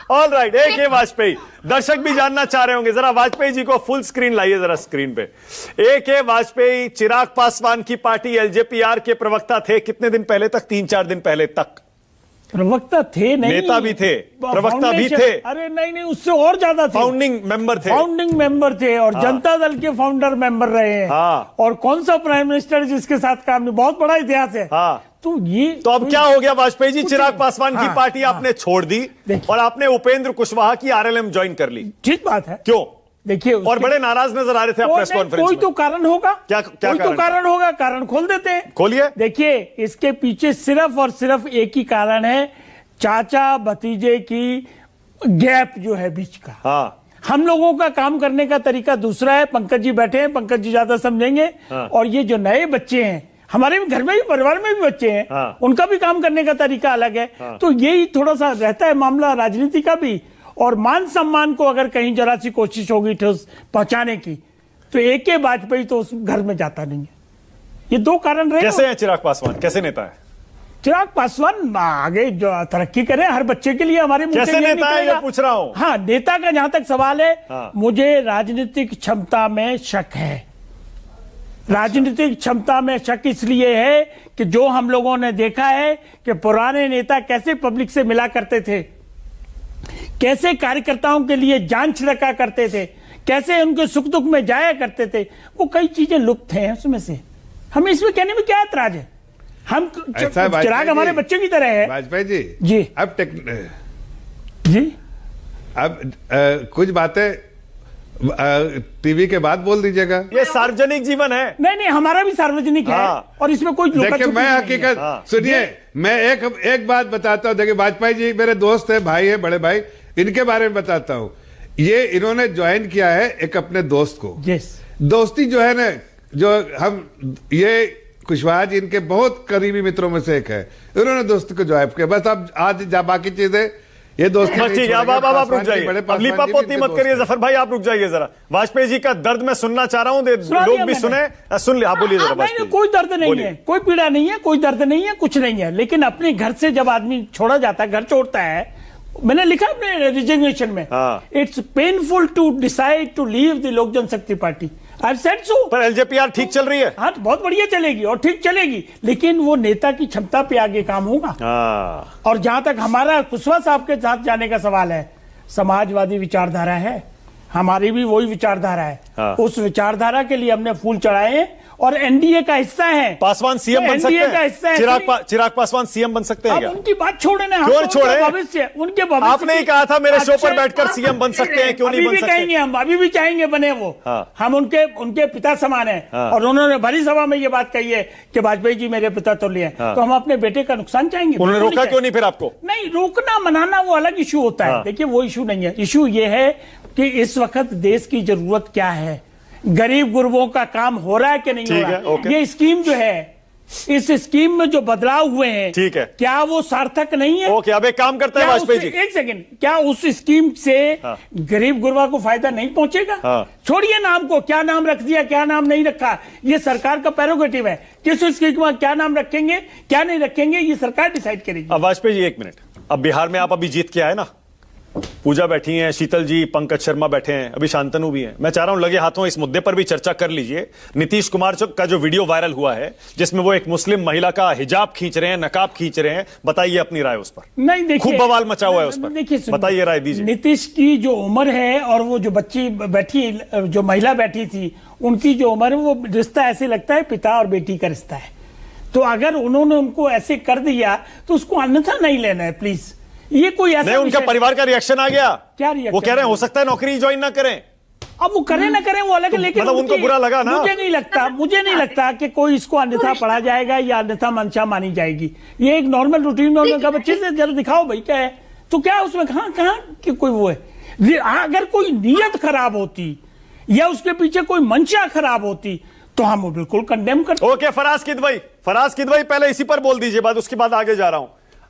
All right, ए के वाजपेयी, दर्शक भी जानना चाह रहे होंगे, जरा वाजपेयी जी को फुल स्क्रीन लाइए जरा स्क्रीन पे। ए के वाजपेयी चिराग पासवान की पार्टी एलजेपीआर के प्रवक्ता थे कितने दिन पहले तक? 3-4 दिन पहले तक प्रवक्ता थे, नहीं नेता भी थे, प्रवक्ता भी थे। अरे नहीं, उससे और ज्यादा थे, फाउंडिंग मेंबर थे, फाउंडिंग मेंबर थे और जनता दल के फाउंडर मेंबर रहे हैं। और कौन सा प्राइम मिनिस्टर जिसके साथ काम नहीं, बहुत बड़ा इतिहास है। तो अब क्या हो गया वाजपेयी जी? चिराग पासवान की पार्टी आपने छोड़ दी और आपने उपेंद्र कुशवाहा की आरएलएम ज्वाइन कर ली। ठीक बात है। क्यों? देखिए, और बड़े नाराज नजर आ रहे थे आप प्रेस कॉन्फ्रेंस में। कोई तो कारण होगा। क्या कोई तो कारण होगा, कारण खोल देते हैं। खोलिए। देखिए, इसके पीछे सिर्फ और सिर्फ एक ही कारण है, चाचा भतीजे की गैप जो है बीच का। हम लोगों का काम करने का तरीका दूसरा है। पंकज जी बैठे हैं, पंकज जी ज्यादा समझेंगे। और ये जो नए बच्चे हैं, हमारे घर में भी, परिवार में भी बच्चे हैं, उनका भी काम करने का तरीका अलग है। तो यही थोड़ा सा रहता है मामला राजनीति का भी। और मान सम्मान को अगर कहीं जरा सी कोशिश होगी ठोस पहुंचाने की, तो ए के वाजपेयी तो उस घर में जाता नहीं है। ये दो कारण रहे। कैसे हैं चिराग पासवान, कैसे नेता है चिराग पासवान? आगे जो तरक्की करे हर बच्चे के लिए, हमारे कैसे नेता है ये पूछ रहा हूं। हाँ, नेता का जहां तक सवाल है, मुझे राजनीतिक क्षमता में शक है। राजनीतिक क्षमता में शक इसलिए है कि जो हम लोगों ने देखा है कि पुराने नेता कैसे पब्लिक से मिला करते थे, कैसे कार्यकर्ताओं के लिए जान छिड़का करते थे, कैसे उनके सुख दुख में जाया करते थे, वो कई चीजें लुप्त हैं उसमें से। हमें इसमें कहने में क्या ऐतराज है? हम चिराग हमारे बच्चे की तरह है। वाजपेयी जी जी अब जी अब कुछ बातें टीवी के बाद बोल दीजिएगा। ये सार्वजनिक जीवन है। नहीं, हमारा भी सार्वजनिक है और इसमें कोई देखिए, मैं हकीकत सुनिए, मैं एक बात बताता हूँ। देखिए, वाजपेयी जी मेरे दोस्त है, भाई है, बड़े भाई, इनके बारे में बताता हूँ। ये इन्होंने ज्वाइन किया है एक अपने दोस्त को। दोस्ती जो है ना, जो हम ये कुशवाहा जी इनके बहुत करीबी मित्रों में से एक है, उन्होंने दोस्त को ज्वाइन किया। बस अब आज बाकी चीजें ये दोस्ती बस ठीक है। आप रुक जाइए, अब लीपापोती मत करिए। जफर भाई आप रुक जाइए जरा। वाजपेयी जी का दर्द मैं सुनना चाह रहा हूँ, लोग भी सुने। सुन लिया, आप बोलिए जरा। नहीं, कोई दर्द नहीं है, कोई पीड़ा नहीं है, कोई दर्द नहीं है, कुछ नहीं है। लेकिन अपने घर से जब आदमी छोड़ा जाता है, घर छोड़ता है, मैंने लिखा अपने रिजिग्नेशन में, it's painful to decide to leave the Lok Janshakti party. I have said so. पर एलजेपीआर ठीक चल रही है। हाँ, बहुत बढ़िया चलेगी और ठीक चलेगी, लेकिन वो नेता की क्षमता पे आगे काम होगा। और जहां तक हमारा कुशवाहा साहब के साथ जाने का सवाल है, समाजवादी विचारधारा है, हमारी भी वही विचारधारा है। उस विचारधारा के लिए हमने फूल चढ़ाए हैं और एनडीए का हिस्सा है। पासवान सीएम बन सकते हैं? चिराग पासवान सीएम बन सकते हैं क्या? उनकी बात छोड़े ना, क्यों छोड़े? भविष्य, उनके भविष्य। आपने ही कहा था मेरे शो पर बैठकर सीएम बन सकते हैं, क्यों नहीं बन सकते? कहेंगे, हम अभी भी चाहेंगे बने वो। हम उनके पिता समान है। और उन्होंने भरी सभा में ये बात कही है कि वाजपेयी जी मेरे पिता तुल्य हैं। तो हम अपने बेटे का नुकसान चाहेंगे। उन्होंने रोका क्यों नहीं फिर आपको? नहीं, रोकना मनाना वो अलग इशू होता है। देखिए, वो इशू नहीं है। इशू ये है कि इस वक्त देश की जरूरत क्या है, गरीब गुरबों का काम हो रहा है कि नहीं हो रहा है। ये स्कीम जो है, इस स्कीम में जो बदलाव हुए हैं, ठीक है, क्या वो सार्थक नहीं है? ओके, अब एक काम करते हैं वाजपेयी जी, एक सेकंड, क्या उस स्कीम से गरीब गुरबा को फायदा नहीं पहुंचेगा? छोड़िए नाम को, क्या नाम रख दिया, क्या नाम नहीं रखा, ये सरकार का प्रेरोगेटिव है। किस स्कीम में क्या नाम रखेंगे, क्या नहीं रखेंगे, ये सरकार डिसाइड करेगी। अब वाजपेयी जी एक मिनट, अब बिहार में आप अभी जीत के आए ना, पूजा बैठी हैं, शीतल जी, पंकज शर्मा बैठे हैं, अभी शांतनु भी हैं। मैं चाह रहा हूं लगे हाथों इस मुद्दे पर भी चर्चा कर लीजिए। नीतीश कुमार का जो वीडियो वायरल हुआ है, जिसमें वो एक मुस्लिम महिला का हिजाब खींच रहे हैं, नकाब खींच रहे हैं, बताइए अपनी राय उस पर। नहीं, देखिए, खूब बवाल मचा हुआ है उस पर, देखिए, बताइए राय दीजिए। नीतीश की जो उम्र है और वो जो बच्ची बैठी, जो महिला बैठी थी, उनकी जो उम्र है, वो रिश्ता ऐसे लगता है पिता और बेटी का रिश्ता है। तो अगर उन्होंने उनको ऐसे कर दिया तो उसको अन्यथा नहीं लेना है, प्लीज। ये कोई ऐसा नहीं, उनका परिवार का रिएक्शन आ गया। क्या रिएक्शन? वो कह रहे हैं हो सकता है नौकरी ज्वाइन ना करें। अब वो करें ना करें वो अलग है, लेकिन मतलब उनको बुरा लगा ना। मुझे नहीं लगता कि कोई इसको अन्यथा पढ़ा जाएगा या अन्यथा मंशा मानी जाएगी। ये एक नॉर्मल रूटीन में उन्होंने कहा बच्चे से जरा दिखाओ भाई क्या है, तो क्या उसमें कहां कि कोई वो है। अगर कोई नीयत खराब होती या उसके पीछे कोई मंशा खराब होती तो हम बिल्कुल कंडेम करते। ओके, फराज किदवई पहले इसी पर बोल दीजिए, बाद उसके बाद आगे जा रहा हूं।